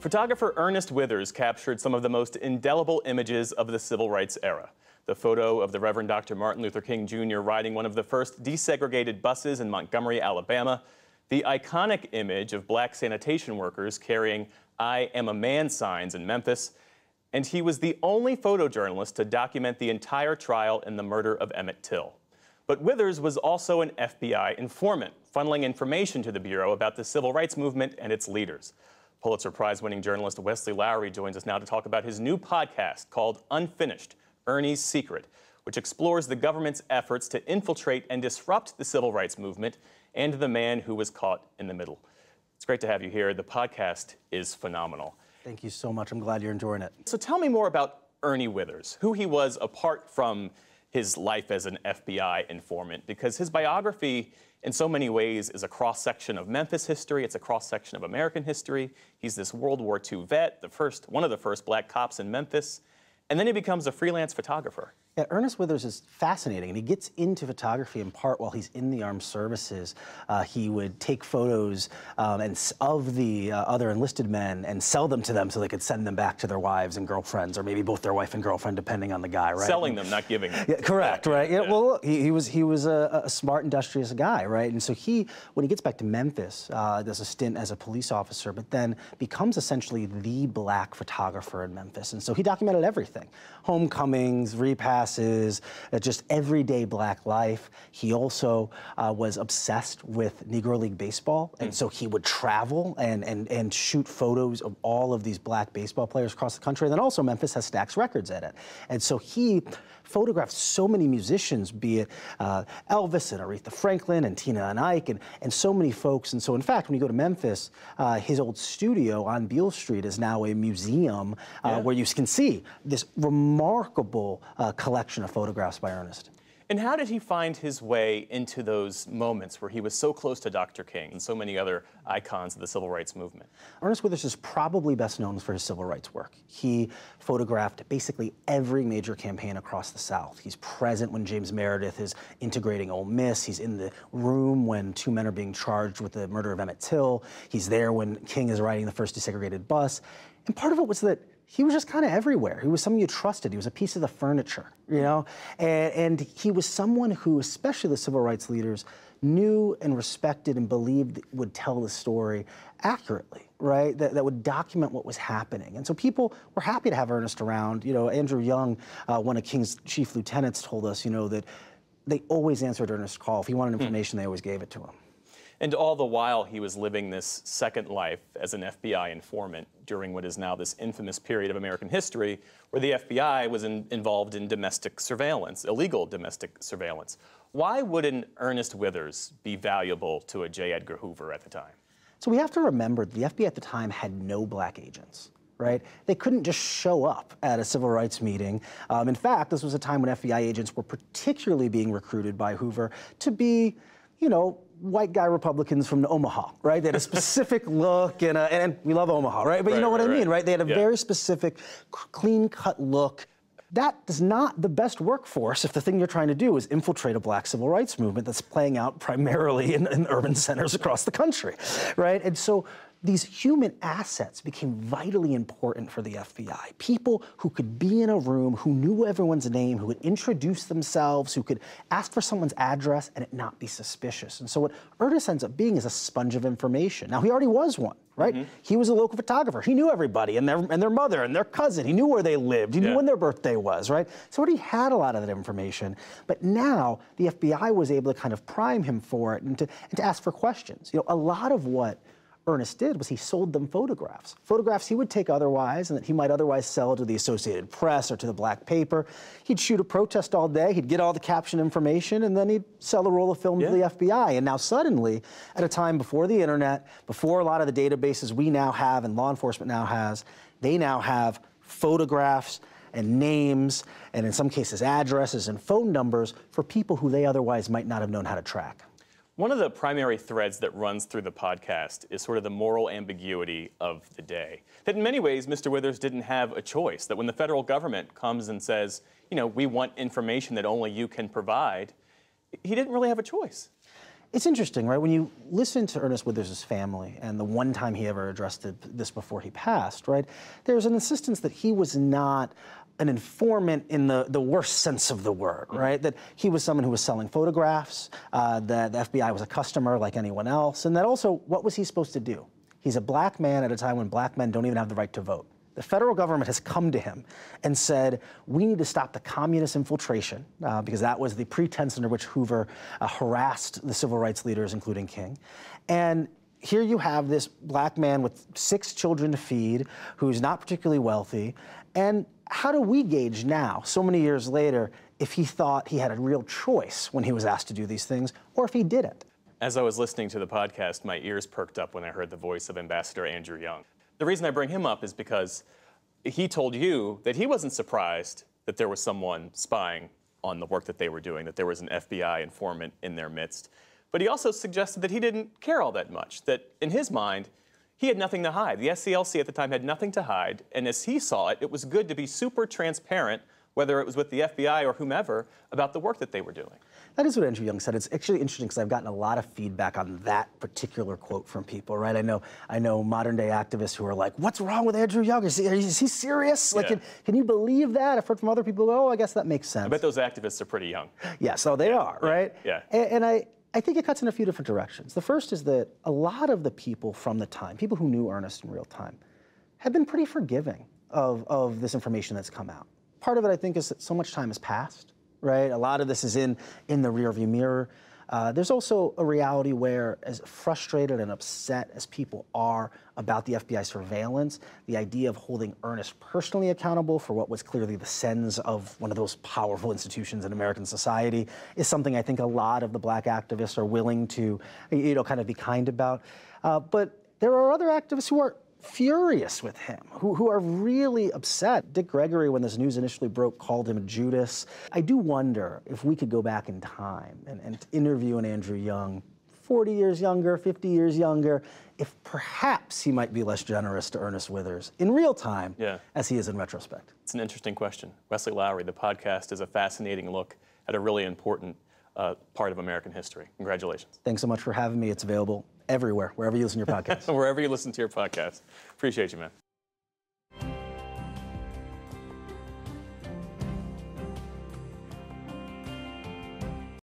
Photographer Ernest Withers captured some of the most indelible images of the civil rights era. The photo of the Reverend Dr. Martin Luther King Jr. riding one of the first desegregated buses in Montgomery, Alabama. The iconic image of black sanitation workers carrying "I am a man" signs in Memphis. And he was the only photojournalist to document the entire trial in the murder of Emmett Till. But Withers was also an FBI informant, funneling information to the Bureau about the civil rights movement and its leaders. Pulitzer Prize-winning journalist Wesley Lowery joins us now to talk about his new podcast called Unfinished: Ernie's Secret, which explores the government's efforts to infiltrate and disrupt the civil rights movement and the man who was caught in the middle. It's great to have you here. The podcast is phenomenal. Thank you so much. I'm glad you're enjoying it. So tell me more about Ernie Withers, who he was apart from his life as an FBI informant, because his biography in so many ways is a cross-section of Memphis history. It's a cross-section of American history. He's this World War II vet, one of the first black cops in Memphis, and then he becomes a freelance photographer. Yeah, Ernest Withers is fascinating, and he gets into photography in part while he's in the armed services. He would take photos of the other enlisted men and sell them to them so they could send them back to their wives and girlfriends, or maybe both their wife and girlfriend, depending on the guy, right? Selling them, not giving them. Yeah, correct, right? Yeah. Well, he was a smart, industrious guy, right? And so when he gets back to Memphis, does a stint as a police officer, but then becomes essentially the black photographer in Memphis. And so he documented everything: homecomings, repasses, just everyday black life. He also was obsessed with Negro League baseball, and so he would travel and shoot photos of all of these black baseball players across the country. And then also Memphis has Stax Records in it. And so he photographed so many musicians, be it Elvis and Aretha Franklin and Tina and Ike and so many folks. And so in fact, when you go to Memphis, his old studio on Beale Street is now a museum where you can see this remarkable collection of photographs by Ernest. And how did he find his way into those moments where he was so close to Dr. King and so many other icons of the civil rights movement? Ernest Withers is probably best known for his civil rights work. He photographed basically every major campaign across the South. He's present when James Meredith is integrating Ole Miss. He's in the room when two men are being charged with the murder of Emmett Till. He's there when King is riding the first desegregated bus. And part of it was that he was just kind of everywhere. He was someone you trusted. He was a piece of the furniture, you know? And he was someone who, especially the civil rights leaders, knew and respected and believed would tell the story accurately, right? That would document what was happening. And so people were happy to have Ernest around. You know, Andrew Young, one of King's chief lieutenants, told us, you know, that they always answered Ernest's call. If he wanted information, they always gave it to him. And all the while, he was living this second life as an FBI informant during what is now this infamous period of American history where the FBI was involved in domestic surveillance, illegal domestic surveillance. Why would an Ernest Withers be valuable to a J. Edgar Hoover at the time? So we have to remember the FBI at the time had no black agents. Right? They couldn't just show up at a civil rights meeting. In fact, this was a time when FBI agents were particularly being recruited by Hoover to be, you know, white guy Republicans from Omaha, right? They had a specific look, and we love Omaha, right? But you know what I mean, right? They had a very specific, clean-cut look. That is not the best workforce if the thing you're trying to do is infiltrate a black civil rights movement that's playing out primarily in urban centers across the country, right? And so these human assets became vitally important for the FBI. People who could be in a room, who knew everyone's name, who would introduce themselves, who could ask for someone's address and it not be suspicious. And so what Ernest ends up being is a sponge of information. Now, he already was one, right? He was a local photographer. He knew everybody and their mother and their cousin. He knew where they lived. He knew when their birthday was, right? So he had a lot of that information. But now the FBI was able to kind of prime him for it and to ask for questions. You know, a lot of what Ernest did was he sold them photographs. Photographs he would take otherwise and that he might otherwise sell to the Associated Press or to the black paper. He'd shoot a protest all day, he'd get all the caption information, and then he'd sell a roll of film to the FBI. And now suddenly, at a time before the internet, before a lot of the databases we now have and law enforcement now has, they now have photographs and names, and in some cases addresses and phone numbers for people who they otherwise might not have known how to track. One of the primary threads that runs through the podcast is sort of the moral ambiguity of the day. That in many ways, Mr. Withers didn't have a choice. That when the federal government comes and says, you know, we want information that only you can provide, he didn't really have a choice. It's interesting, right? When you listen to Ernest Withers' family and the one time he ever addressed this before he passed, right? There's an insistence that he was not an informant in the worst sense of the word, right? That he was someone who was selling photographs, that the FBI was a customer like anyone else, and that also, what was he supposed to do? He's a black man at a time when black men don't even have the right to vote. The federal government has come to him and said, we need to stop the communist infiltration, because that was the pretense under which Hoover harassed the civil rights leaders, including King. And here you have this black man with 6 children to feed, who's not particularly wealthy. And how do we gauge now, so many years later, if he thought he had a real choice when he was asked to do these things, or if he didn't? As I was listening to the podcast, my ears perked up when I heard the voice of Ambassador Andrew Young. The reason I bring him up is because he told you that he wasn't surprised that there was someone spying on the work that they were doing, that there was an FBI informant in their midst. But he also suggested that he didn't care all that much, that in his mind, he had nothing to hide. The SCLC at the time had nothing to hide, and as he saw it, it was good to be super transparent, whether it was with the FBI or whomever, about the work that they were doing. That is what Andrew Young said. It's actually interesting because I've gotten a lot of feedback on that particular quote from people, right? I know modern day activists who are like, what's wrong with Andrew Young? Is he serious? Like, can you believe that? I've heard from other people, oh, I guess that makes sense. I bet those activists are pretty young. Yeah, so they are, right? Yeah. And I think it cuts in a few different directions. The first is that a lot of the people from the time, people who knew Ernest in real time, have been pretty forgiving of this information that's come out. Part of it, I think, is that so much time has passed, right? A lot of this is in the rearview mirror. There's also a reality where, as frustrated and upset as people are about the FBI surveillance, the idea of holding Ernest personally accountable for what was clearly the sins of one of those powerful institutions in American society is something I think a lot of the black activists are willing to, kind of be kind about. But there are other activists who are furious with him, who are really upset. Dick Gregory, when this news initially broke, called him a Judas. I do wonder if we could go back in time and interview an Andrew Young, 40 years younger, 50 years younger, if perhaps he might be less generous to Ernest Withers in real time as he is in retrospect. It's an interesting question. Wesley Lowery, the podcast is a fascinating look at a really important part of American history. Congratulations. Thanks so much for having me. It's available everywhere, wherever you listen to your podcast. Wherever you listen to your podcast. Appreciate you, man.